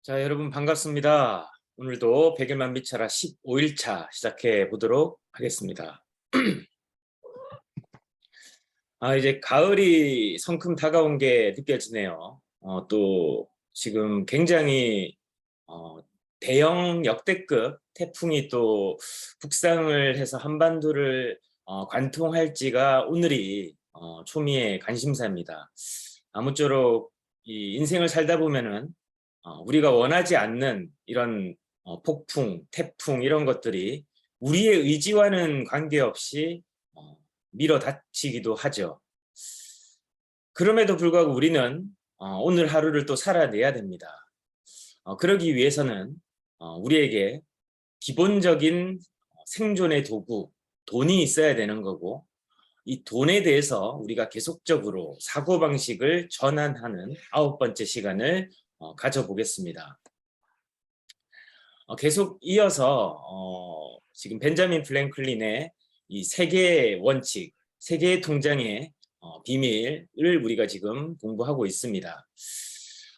자, 여러분 반갑습니다. 오늘도 백일만 미쳐라 15일차 시작해 보도록 하겠습니다. 이제 가을이 성큼 다가온 게 느껴지네요. 또 지금 굉장히 어, 대형 역대급 태풍이 또 북상을 해서 한반도를 관통할지가 오늘이 초미의 관심사입니다. 아무쪼록 이 인생을 살다 보면은 우리가 원하지 않는 이런 폭풍, 태풍 이런 것들이 우리의 의지와는 관계없이 밀어 닥치기도 하죠. 그럼에도 불구하고 우리는 오늘 하루를 또 살아내야 됩니다. 그러기 위해서는 우리에게 기본적인 생존의 도구, 돈이 있어야 되는 거고, 이 돈에 대해서 우리가 계속적으로 사고방식을 전환하는 9번째 시간을 가져보겠습니다. 계속 이어서 지금 벤자민 프랭클린의 이 세계의 원칙, 세계의 통장의 비밀을 우리가 지금 공부하고 있습니다.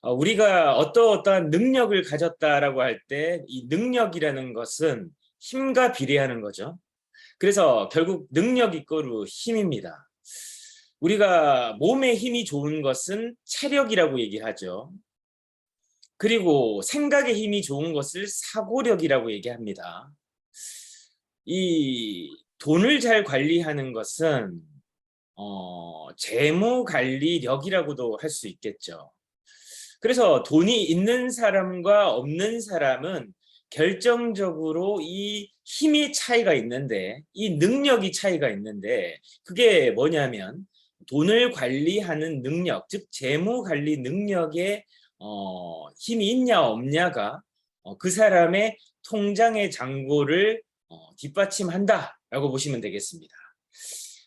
우리가 어떠한 능력을 가졌다라고 할 때 이 능력이라는 것은 힘과 비례하는 거죠. 그래서 결국 능력 이꼬르 힘입니다. 우리가 몸에 힘이 좋은 것은 체력이라고 얘기하죠. 그리고 생각에 힘이 좋은 것을 사고력이라고 얘기합니다. 이 돈을 잘 관리하는 것은 재무 관리력이라고도 할 수 있겠죠. 그래서 돈이 있는 사람과 없는 사람은 결정적으로 이 힘의 차이가 있는데, 이 능력이 차이가 있는데, 그게 뭐냐면 돈을 관리하는 능력, 즉 재무 관리 능력에 힘이 있냐 없냐가 그 사람의 통장의 잔고를 뒷받침한다라고 보시면 되겠습니다.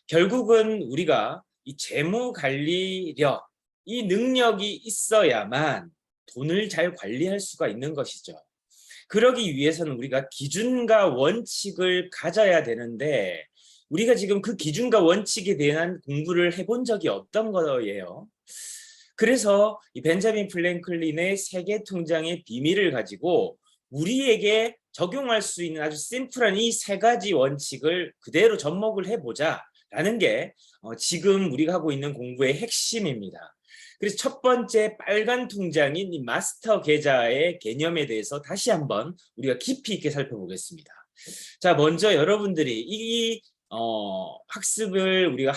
결국은 우리가 이 재무 관리력, 이 능력이 있어야만 돈을 잘 관리할 수가 있는 것이죠. 그러기 위해서는 우리가 기준과 원칙을 가져야 되는데, 우리가 지금 그 기준과 원칙에 대한 공부를 해본 적이 없던 거예요. 그래서 이 벤자민 플랭클린의 세계 통장의 비밀을 가지고 우리에게 적용할 수 있는 아주 심플한 이 세 가지 원칙을 그대로 접목을 해보자라는 게 지금 우리가 하고 있는 공부의 핵심입니다. 그래서 첫 번째 빨간 통장인 이 마스터 계좌의 개념에 대해서 다시 한번 우리가 깊이 있게 살펴보겠습니다. 자, 먼저 여러분들이 이 학습을 우리가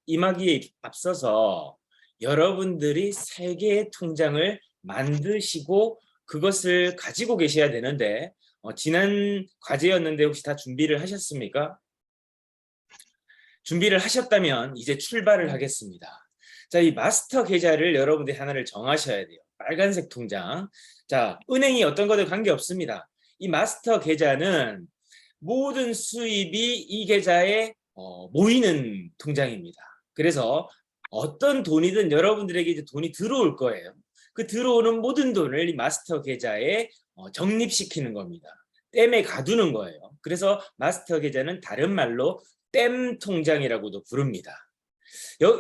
임하기에 앞서서 여러분들이 세 개의 통장을 만드시고 그것을 가지고 계셔야 되는데, 지난 과제였는데 혹시 다 준비를 하셨습니까? 준비를 하셨다면 이제 출발을 하겠습니다. 자, 이 마스터 계좌를 여러분들이 하나를 정하셔야 돼요. 빨간색 통장. 자, 은행이 어떤 것도 관계없습니다. 이 마스터 계좌는 모든 수입이 이 계좌에 모이는 통장입니다. 그래서 어떤 돈이든 여러분들에게 이제 돈이 들어올 거예요. 그 들어오는 모든 돈을 이 마스터 계좌에 적립시키는 겁니다. 댐에 가두는 거예요. 그래서 마스터 계좌는 다른 말로 댐 통장이라고도 부릅니다.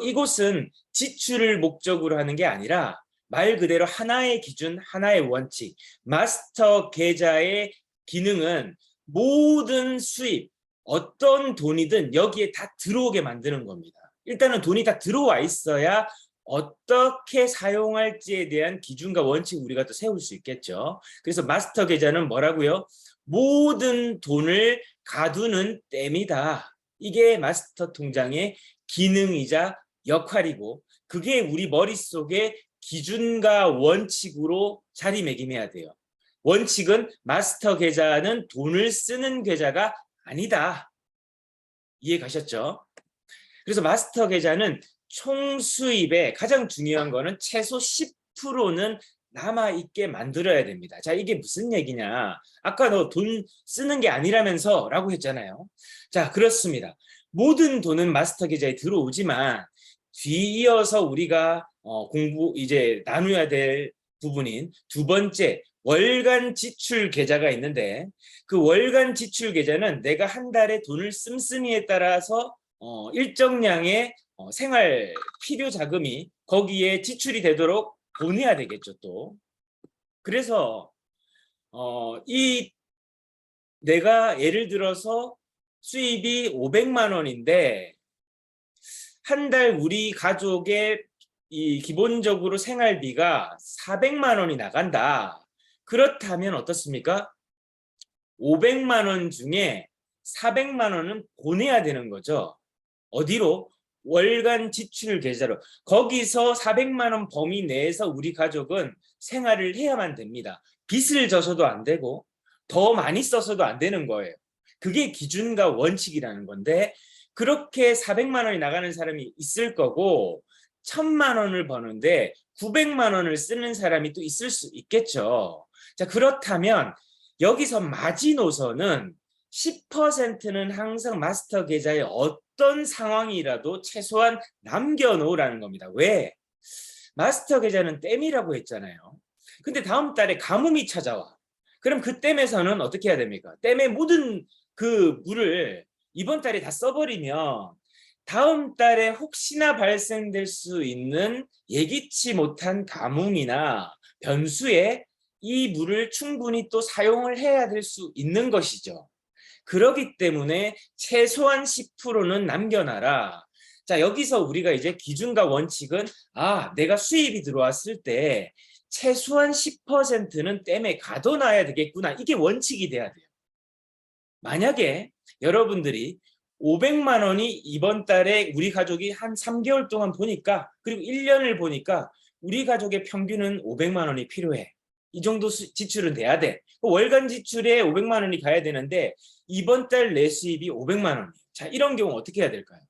이곳은 지출을 목적으로 하는 게 아니라 말 그대로 하나의 기준, 하나의 원칙, 마스터 계좌의 기능은 모든 수입, 어떤 돈이든 여기에 다 들어오게 만드는 겁니다. 일단은 돈이 다 들어와 있어야 어떻게 사용할지에 대한 기준과 원칙 우리가 또 세울 수 있겠죠. 그래서 마스터 계좌는 뭐라고요? 모든 돈을 가두는 댐이다. 이게 마스터 통장의 기능이자 역할이고, 그게 우리 머릿속에 기준과 원칙으로 자리매김해야 돼요. 원칙은 마스터 계좌는 돈을 쓰는 계좌가 아니다. 이해 가셨죠? 그래서 마스터 계좌는 총 수입의 가장 중요한 거는 최소 10%는 남아있게 만들어야 됩니다. 자, 이게 무슨 얘기냐? 아까 너 돈 쓰는 게 아니라면서 라고 했잖아요. 자, 그렇습니다. 모든 돈은 마스터 계좌에 들어오지만 뒤이어서 우리가 이제 나눠야 될 부분인 두 번째 월간 지출 계좌가 있는데, 그 월간 지출 계좌는 내가 한 달에 돈을 씀씀이에 따라서 일정량의 생활 필요 자금이 거기에 지출이 되도록 보내야 되겠죠. 또 그래서 이 내가 예를 들어서 수입이 500만 원인데 한 달 우리 가족의 이 기본적으로 생활비가 400만 원이 나간다. 그렇다면 어떻습니까? 500만 원 중에 400만 원은 보내야 되는 거죠. 어디로? 월간 지출 계좌로. 거기서 400만 원 범위 내에서 우리 가족은 생활을 해야만 됩니다. 빚을 져서도 안 되고 더 많이 써서도 안 되는 거예요. 그게 기준과 원칙이라는 건데 그렇게 400만 원이 나가는 사람이 있을 거고 1000만 원을 버는데 900만 원을 쓰는 사람이 또 있을 수 있겠죠. 자, 그렇다면 여기서 마지노선은 10%는 항상 마스터 계좌에 어떤 상황이라도 최소한 남겨놓으라는 겁니다. 왜? 마스터 계좌는 댐이라고 했잖아요. 근데 다음 달에 가뭄이 찾아와. 그럼 그 댐에서는 어떻게 해야 됩니까? 댐에 묻은 그 물을 이번 달에 다 써버리면 다음 달에 혹시나 발생될 수 있는 예기치 못한 가뭄이나 변수에 이 물을 충분히 또 사용을 해야 될 수 있는 것이죠. 그렇기 때문에 최소한 10%는 남겨놔라. 자, 여기서 우리가 이제 기준과 원칙은 내가 수입이 들어왔을 때 최소한 10%는 댐에 가둬놔야 되겠구나. 이게 원칙이 돼야 돼요. 만약에 여러분들이 500만 원이 이번 달에 우리 가족이 한 3개월 동안 보니까 그리고 1년을 보니까 우리 가족의 평균은 500만 원이 필요해. 이 정도 지출은 돼야 돼. 월간 지출에 500만 원이 가야 되는데 이번 달 내 수입이 500만 원이에요. 자, 이런 경우 어떻게 해야 될까요?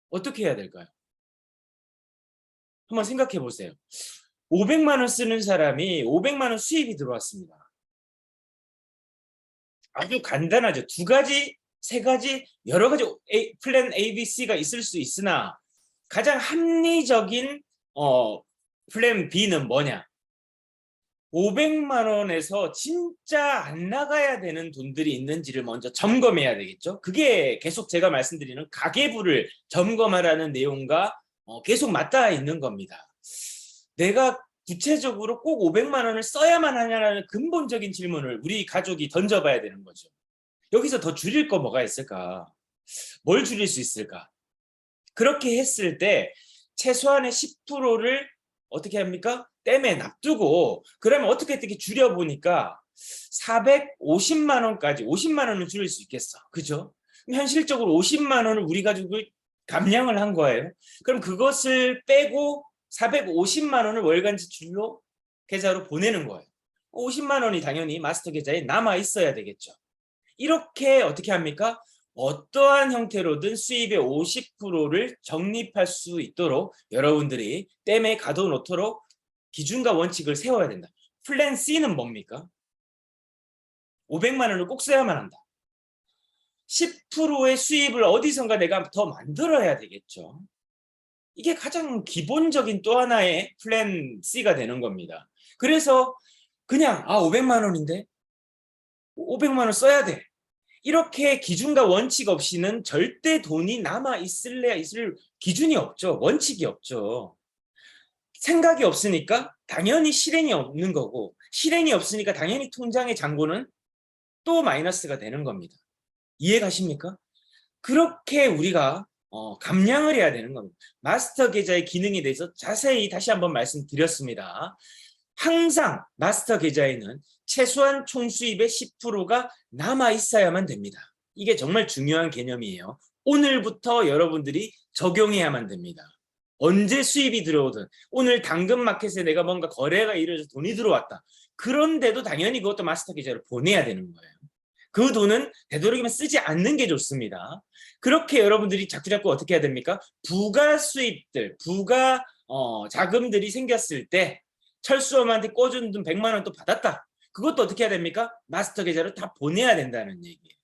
어떻게 해야 될까요? 한번 생각해 보세요. 500만 원 쓰는 사람이 500만 원 수입이 들어왔습니다. 아주 간단하죠. 두 가지, 세 가지, 여러 가지 플랜 A, B, C가 있을 수 있으나 가장 합리적인 플랜 B는 뭐냐? 500만 원에서 진짜 안 나가야 되는 돈들이 있는지를 먼저 점검해야 되겠죠. 그게 계속 제가 말씀드리는 가계부를 점검하라는 내용과 계속 맞닿아 있는 겁니다. 내가 구체적으로 꼭 500만 원을 써야만 하냐라는 근본적인 질문을 우리 가족이 던져봐야 되는 거죠. 여기서 더 줄일 거 뭐가 있을까? 뭘 줄일 수 있을까? 그렇게 했을 때 최소한의 10%를 어떻게 합니까? 댐에 놔두고 그러면 어떻게 줄여보니까 450만 원까지 50만 원은 줄일 수 있겠어. 그죠? 현실적으로 50만 원을 우리 가족을 감량을 한 거예요. 그럼 그것을 빼고 450만 원을 월간 지출로 계좌로 보내는 거예요. 50만 원이 당연히 마스터 계좌에 남아 있어야 되겠죠. 이렇게 어떻게 합니까? 어떠한 형태로든 수입의 50%를 적립할 수 있도록 여러분들이 댐에 가둬놓도록 기준과 원칙을 세워야 된다. 플랜 C는 뭡니까? 500만 원을 꼭 써야만 한다. 10%의 수입을 어디선가 내가 더 만들어야 되겠죠. 이게 가장 기본적인 또 하나의 플랜 C가 되는 겁니다. 그래서 그냥 500만 원인데 500만 원 써야 돼. 이렇게 기준과 원칙 없이는 절대 돈이 남아 있을 기준이 없죠. 원칙이 없죠. 생각이 없으니까 당연히 실행이 없는 거고 실행이 없으니까 당연히 통장의 잔고는 또 마이너스가 되는 겁니다. 이해 가십니까? 그렇게 우리가 감량을 해야 되는 겁니다. 마스터 계좌의 기능에 대해서 자세히 다시 한번 말씀드렸습니다. 항상 마스터 계좌에는 최소한 총수입의 10%가 남아 있어야만 됩니다. 이게 정말 중요한 개념이에요. 오늘부터 여러분들이 적용해야만 됩니다. 언제 수입이 들어오든 오늘 당근마켓에 내가 뭔가 거래가 이루어져서 돈이 들어왔다. 그런데도 당연히 그것도 마스터 계좌로 보내야 되는 거예요. 그 돈은 되도록이면 쓰지 않는 게 좋습니다. 그렇게 여러분들이 자꾸자꾸 어떻게 해야 됩니까? 부가 수입들, 부가 자금들이 생겼을 때 철수엄한테 꿔준 돈 100만 원 또 받았다. 그것도 어떻게 해야 됩니까? 마스터 계좌로 다 보내야 된다는 얘기예요.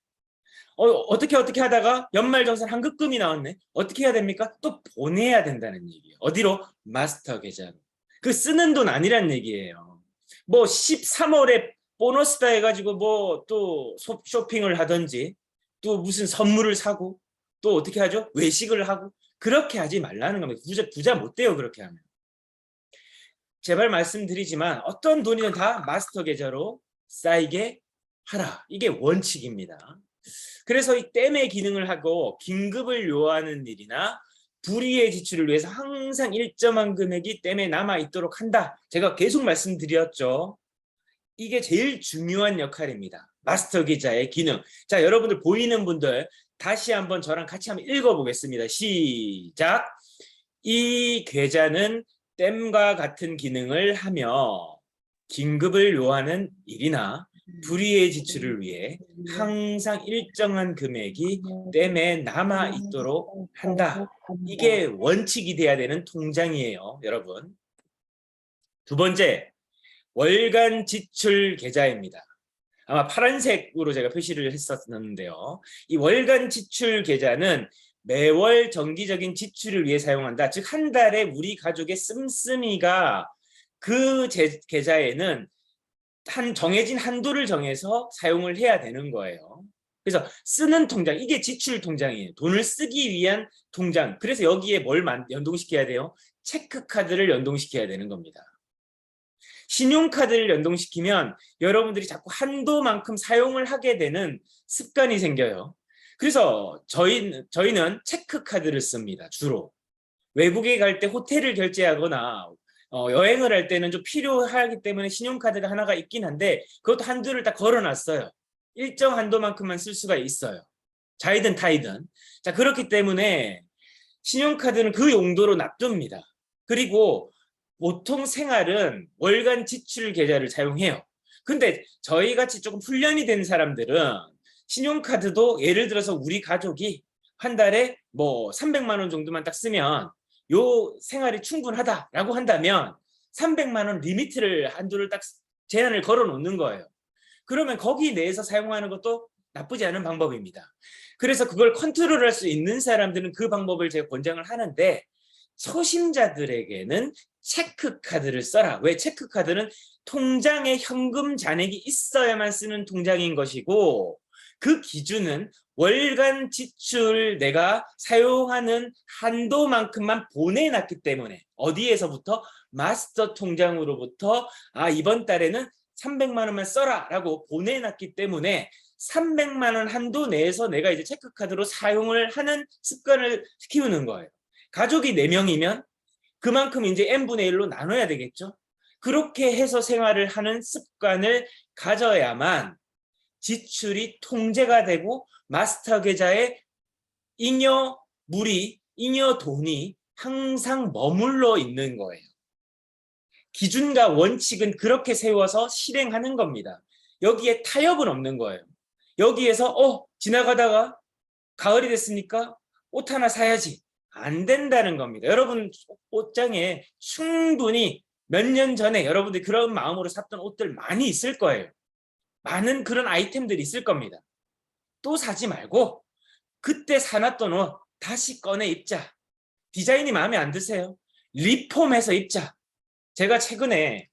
어떻게 하다가 연말정산 한급금이 나왔네. 어떻게 해야 됩니까? 또 보내야 된다는 얘기예요. 어디로? 마스터 계좌로. 그 쓰는 돈 아니란 얘기예요. 뭐 13월에 보너스다 해가지고 뭐 또 쇼핑을 하든지 또 무슨 선물을 사고 또 어떻게 하죠? 외식을 하고 그렇게 하지 말라는 겁니다. 부자 못 돼요. 그렇게 하면. 제발 말씀드리지만 어떤 돈이든 다 마스터 계좌로 쌓이게 하라. 이게 원칙입니다. 그래서 이 댐의 기능을 하고 긴급을 요하는 일이나 불이의 지출을 위해서 항상 일정한 금액이 댐에 남아 있도록 한다. 제가 계속 말씀드렸죠. 이게 제일 중요한 역할입니다. 마스터 계좌의 기능. 자, 여러분들 보이는 분들 다시 한번 저랑 같이 한번 읽어보겠습니다. 시작. 이 계좌는 댐과 같은 기능을 하며 긴급을 요하는 일이나 불이의 지출을 위해 항상 일정한 금액이 댐에 남아 있도록 한다. 이게 원칙이 돼야 되는 통장이에요, 여러분. 두 번째, 월간 지출 계좌입니다. 아마 파란색으로 제가 표시를 했었는데요. 이 월간 지출 계좌는 매월 정기적인 지출을 위해 사용한다. 즉 한 달에 우리 가족의 씀씀이가 그 계좌에는 정해진 한도를 정해서 사용을 해야 되는 거예요. 그래서 쓰는 통장, 이게 지출 통장이에요. 돈을 쓰기 위한 통장. 그래서 여기에 뭘 연동시켜야 돼요? 체크카드를 연동시켜야 되는 겁니다. 신용카드를 연동시키면 여러분들이 자꾸 한도만큼 사용을 하게 되는 습관이 생겨요. 그래서 저희는 체크카드를 씁니다. 주로. 외국에 갈 때 호텔을 결제하거나 여행을 할 때는 좀 필요하기 때문에 신용카드가 하나가 있긴 한데 그것도 한도를 딱 걸어놨어요. 일정 한도만큼만 쓸 수가 있어요. 자이든 타이든. 자, 그렇기 때문에 신용카드는 그 용도로 놔둡니다. 그리고 보통 생활은 월간 지출 계좌를 사용해요. 근데 저희같이 조금 훈련이 된 사람들은 신용카드도 예를 들어서 우리 가족이 한 달에 뭐 300만 원 정도만 딱 쓰면 요 생활이 충분하다라고 한다면 300만 원 리미트를 한도를 딱 제한을 걸어 놓는 거예요. 그러면 거기 내에서 사용하는 것도 나쁘지 않은 방법입니다. 그래서 그걸 컨트롤할 수 있는 사람들은 그 방법을 제가 권장을 하는데 초심자들에게는 체크카드를 써라. 왜? 체크카드는 통장에 현금 잔액이 있어야만 쓰는 통장인 것이고 그 기준은 월간 지출 내가 사용하는 한도만큼만 보내놨기 때문에 어디에서부터? 마스터 통장으로부터 이번 달에는 300만 원만 써라 라고 보내놨기 때문에 300만 원 한도 내에서 내가 이제 체크카드로 사용을 하는 습관을 키우는 거예요. 가족이 4명이면 그만큼 이제 n분의 1로 나눠야 되겠죠. 그렇게 해서 생활을 하는 습관을 가져야만 지출이 통제가 되고 마스터 계좌에 잉여 물이, 잉여 돈이 항상 머물러 있는 거예요. 기준과 원칙은 그렇게 세워서 실행하는 겁니다. 여기에 타협은 없는 거예요. 여기에서 지나가다가 가을이 됐으니까 옷 하나 사야지. 안 된다는 겁니다. 여러분 옷장에 충분히 몇 년 전에 여러분들이 그런 마음으로 샀던 옷들 많이 있을 거예요. 많은 그런 아이템들이 있을 겁니다. 또 사지 말고 그때 사놨던 옷 다시 꺼내 입자. 디자인이 마음에 안 드세요? 리폼해서 입자. 제가 최근에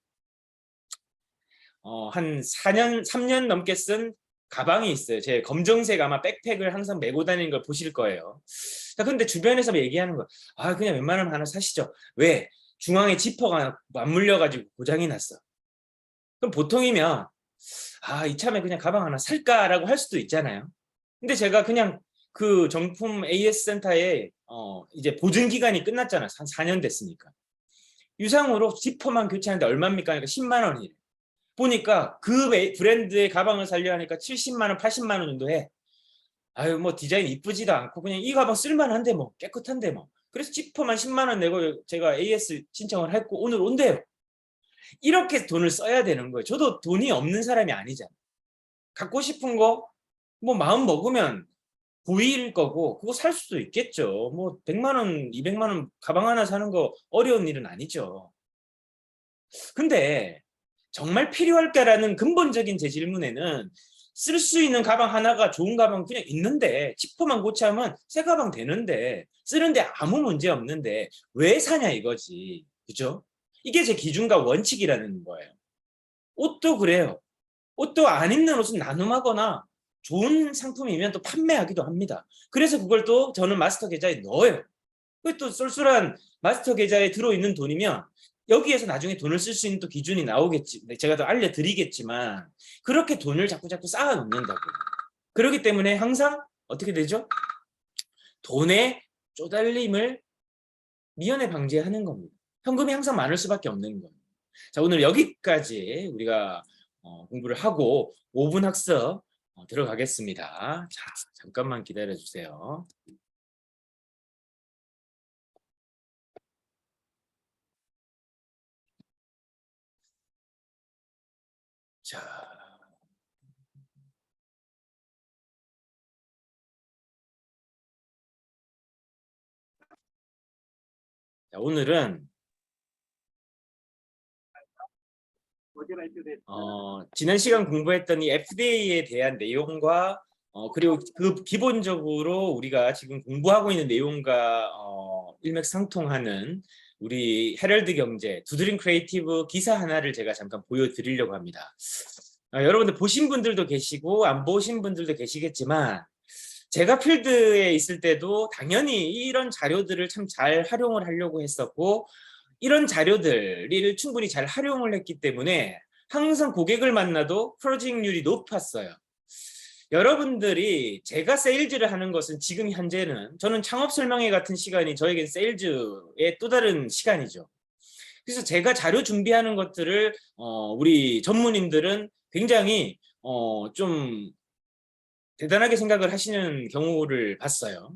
한 3년 넘게 쓴 가방이 있어요. 제 검정색 아마 백팩을 항상 메고 다니는 걸 보실 거예요. 근데 주변에서 얘기하는 거, 그냥 웬만하면 하나 사시죠. 왜? 중앙에 지퍼가 맞물려가지고 고장이 났어. 그럼 보통이면 이참에 그냥 가방 하나 살까라고 할 수도 있잖아요. 근데 제가 그냥 그 정품 AS 센터에 이제 보증 기간이 끝났잖아요. 한 4년 됐으니까. 유상으로 지퍼만 교체하는데 얼마입니까? 그러니까 10만 원이래. 보니까 그 브랜드의 가방을 살려 하니까 70만 원, 80만 원 정도 해. 뭐 디자인 이쁘지도 않고 그냥 이 가방 쓸만한데 뭐 깨끗한데 뭐. 그래서 지퍼만 10만 원 내고 제가 AS 신청을 했고 오늘 온대요. 이렇게 돈을 써야 되는 거예요. 저도 돈이 없는 사람이 아니잖아요. 갖고 싶은 거 뭐 마음 먹으면 보일 거고 그거 살 수도 있겠죠. 뭐 100만 원, 200만 원 가방 하나 사는 거 어려운 일은 아니죠. 근데 정말 필요할까라는 근본적인 제 질문에는 쓸 수 있는 가방 하나가 좋은 가방 그냥 있는데 지퍼만 고치면 새 가방 되는데 쓰는데 아무 문제 없는데 왜 사냐 이거지. 그죠? 이게 제 기준과 원칙이라는 거예요. 옷도 그래요. 옷도 안 입는 옷은 나눔하거나 좋은 상품이면 또 판매하기도 합니다. 그래서 그걸 또 저는 마스터 계좌에 넣어요. 그게 또 쏠쏠한 마스터 계좌에 들어있는 돈이면 여기에서 나중에 돈을 쓸 수 있는 또 기준이 나오겠지. 제가 더 알려드리겠지만 그렇게 돈을 자꾸 쌓아 놓는다고. 그렇기 때문에 항상 어떻게 되죠? 돈의 쪼달림을 미연에 방지하는 겁니다. 현금이 항상 많을 수밖에 없는 겁니다. 자, 오늘 여기까지 우리가 공부를 하고 5분 학습 들어가겠습니다. 자, 잠깐만 기다려 주세요. 자, 오늘은 지난 시간 공부했던 이 FDA에 대한 내용과 그리고 그 기본적으로 우리가 지금 공부하고 있는 내용과 일맥상통하는 우리 헤럴드 경제 두드림 크리에이티브 기사 하나를 제가 잠깐 보여드리려고 합니다. 여러분들 보신 분들도 계시고 안 보신 분들도 계시겠지만 제가 필드에 있을 때도 당연히 이런 자료들을 참 잘 활용을 하려고 했었고 이런 자료들을 충분히 잘 활용을 했기 때문에 항상 고객을 만나도 클로징률이 높았어요. 여러분들이 제가 세일즈를 하는 것은 지금 현재는 저는 창업 설명회 같은 시간이 저에겐 세일즈의 또 다른 시간이죠. 그래서 제가 자료 준비하는 것들을 우리 전문인들은 굉장히 좀 대단하게 생각을 하시는 경우를 봤어요.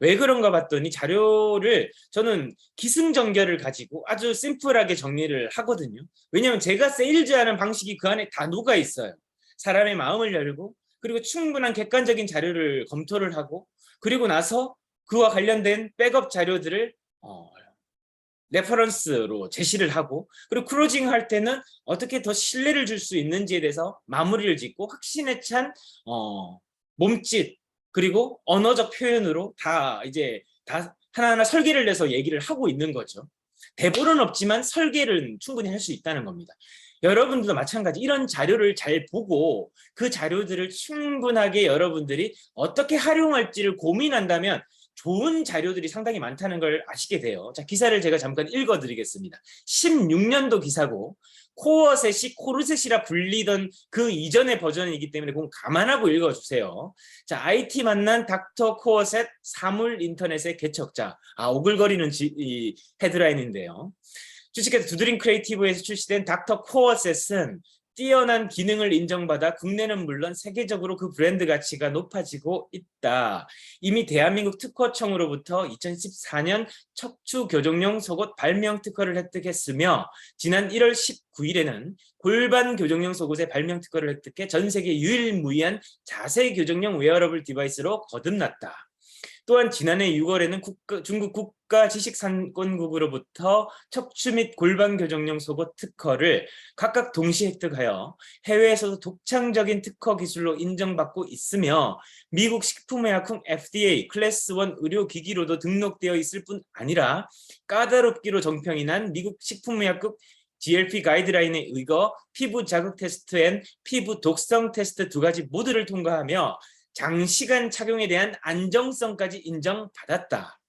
왜 그런가 봤더니 자료를 저는 기승전결을 가지고 아주 심플하게 정리를 하거든요. 왜냐하면 제가 세일즈하는 방식이 그 안에 다 녹아 있어요. 사람의 마음을 열고 그리고 충분한 객관적인 자료를 검토를 하고 그리고 나서 그와 관련된 백업 자료들을 레퍼런스로 제시를 하고 그리고 클로징 할 때는 어떻게 더 신뢰를 줄 수 있는지에 대해서 마무리를 짓고 확신에 찬 몸짓 그리고 언어적 표현으로 다 이제 다 하나하나 설계를 내서 얘기를 하고 있는 거죠. 대본은 없지만 설계를 충분히 할 수 있다는 겁니다. 여러분들도 마찬가지 이런 자료를 잘 보고 그 자료들을 충분하게 여러분들이 어떻게 활용할지를 고민한다면 좋은 자료들이 상당히 많다는 걸 아시게 돼요. 자, 기사를 제가 잠깐 읽어드리겠습니다. 16년도 기사고 코어셋이 코르셋이라 불리던 그 이전의 버전이기 때문에 꼭 감안하고 읽어주세요. 자, IT 만난 닥터 코어셋 사물 인터넷의 개척자. 오글거리는 이 헤드라인인데요. 주식회사 두드림 크리에이티브에서 출시된 닥터 코어셋은 뛰어난 기능을 인정받아 국내는 물론 세계적으로 그 브랜드 가치가 높아지고 있다. 이미 대한민국 특허청으로부터 2014년 척추 교정용 속옷 발명 특허를 획득했으며 지난 1월 19일에는 골반 교정용 속옷의 발명 특허를 획득해 전 세계 유일무이한 자세 교정용 웨어러블 디바이스로 거듭났다. 또한 지난해 6월에는 중국 국가지식산권국으로부터 척추 및 골반 교정용 속옷 특허를 각각 동시 획득하여 해외에서도 독창적인 특허 기술로 인정받고 있으며 미국 식품의약품 FDA 클래스 1 의료기기로도 등록되어 있을 뿐 아니라 까다롭기로 정평이 난 미국 식품의약국 GLP 가이드라인에 의거 피부 자극 테스트 앤 피부 독성 테스트 두 가지 모두를 통과하며 장시간 착용에 대한 안정성까지 인정받았다.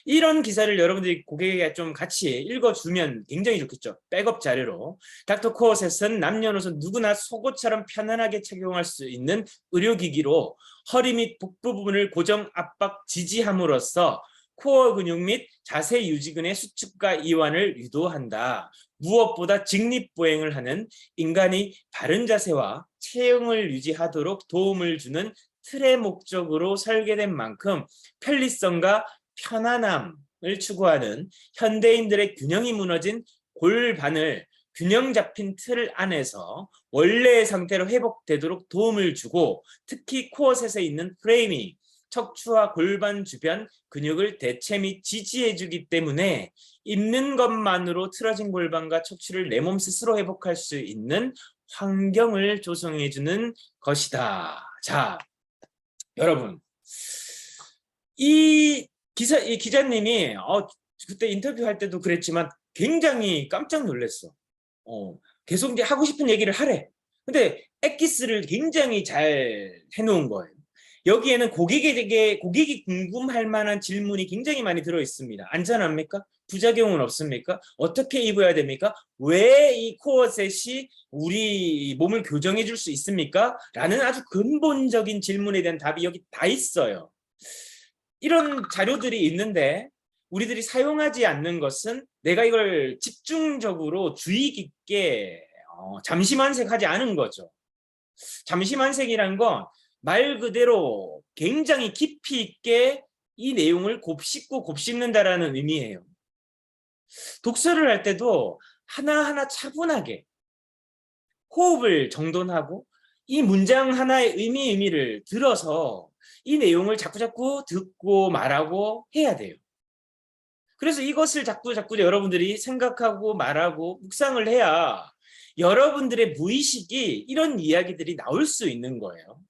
이런 기사를 여러분들이 고객에게 좀 같이 읽어주면 굉장히 좋겠죠. 백업 자료로. 닥터 코어셋은 남녀노소 누구나 속옷처럼 편안하게 착용할 수 있는 의료기기로 허리 및 복부 부분을 고정, 압박, 지지함으로써 코어 근육 및 자세 유지근의 수축과 이완을 유도한다. 무엇보다 직립보행을 하는 인간이 바른 자세와 체형을 유지하도록 도움을 주는 틀의 목적으로 설계된 만큼 편리성과 편안함을 추구하는 현대인들의 균형이 무너진 골반을 균형 잡힌 틀 안에서 원래의 상태로 회복되도록 도움을 주고 특히 코어셋에 있는 프레임이 척추와 골반 주변 근육을 대체 및 지지해주기 때문에 입는 것만으로 틀어진 골반과 척추를 내 몸 스스로 회복할 수 있는 환경을 조성해주는 것이다. 자, 여러분, 이 기자님이 그때 인터뷰할 때도 그랬지만 굉장히 깜짝 놀랐어. 계속 이제 하고 싶은 얘기를 하래. 근데 엑기스를 굉장히 잘 해놓은 거예요. 여기에는 고객이 궁금할 만한 질문이 굉장히 많이 들어 있습니다. 안전합니까? 부작용은 없습니까? 어떻게 입어야 됩니까? 왜 이 코어셋이 우리 몸을 교정해 줄 수 있습니까? 라는 아주 근본적인 질문에 대한 답이 여기 다 있어요. 이런 자료들이 있는데 우리들이 사용하지 않는 것은 내가 이걸 집중적으로 주의 깊게 잠시만색하지 않은 거죠. 잠시만색이란 건 말 그대로 굉장히 깊이 있게 이 내용을 곱씹고 곱씹는다라는 의미예요. 독서를 할 때도 하나하나 차분하게 호흡을 정돈하고 이 문장 하나의 의미를 들어서 이 내용을 자꾸자꾸 듣고 말하고 해야 돼요. 그래서 이것을 자꾸 여러분들이 생각하고 말하고 묵상을 해야 여러분들의 무의식이 이런 이야기들이 나올 수 있는 거예요.